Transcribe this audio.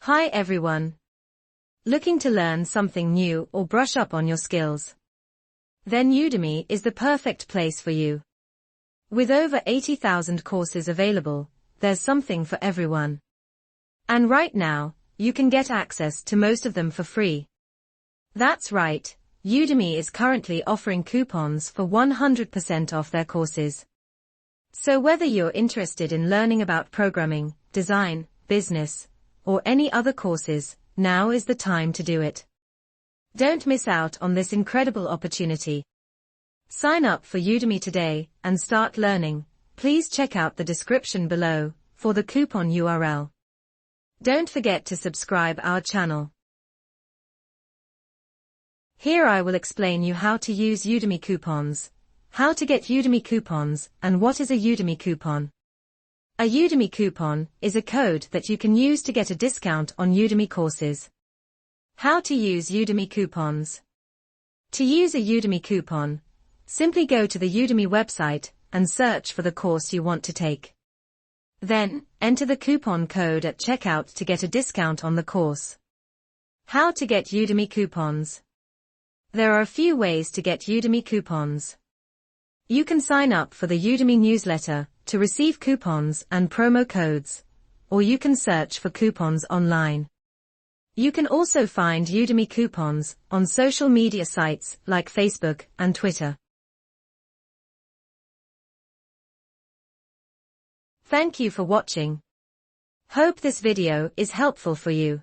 Hi everyone. Looking to learn something new or brush up on your skills? Then Udemy is the perfect place for you. With over 80,000 courses available, there's something for everyone. And right now, you can get access to most of them for free. That's right, Udemy is currently offering coupons for 100% off their courses. So whether you're interested in learning about programming, design, business, or any other courses, now is the time to do it. Don't miss out on this incredible opportunity. Sign up for Udemy today and start learning. Please check out the description below for the coupon URL. Don't forget to subscribe our channel. Here I will explain you how to use Udemy coupons, how to get Udemy coupons, and what is a Udemy coupon. A Udemy coupon is a code that you can use to get a discount on Udemy courses. How to use Udemy coupons. To use a Udemy coupon, simply go to the Udemy website and search for the course you want to take. Then, enter the coupon code at checkout to get a discount on the course. How to get Udemy coupons. There are a few ways to get Udemy coupons. You can sign up for the Udemy newsletter to receive coupons and promo codes, or you can search for coupons online. You can also find Udemy coupons on social media sites like Facebook and Twitter. Thank you for watching. Hope this video is helpful for you.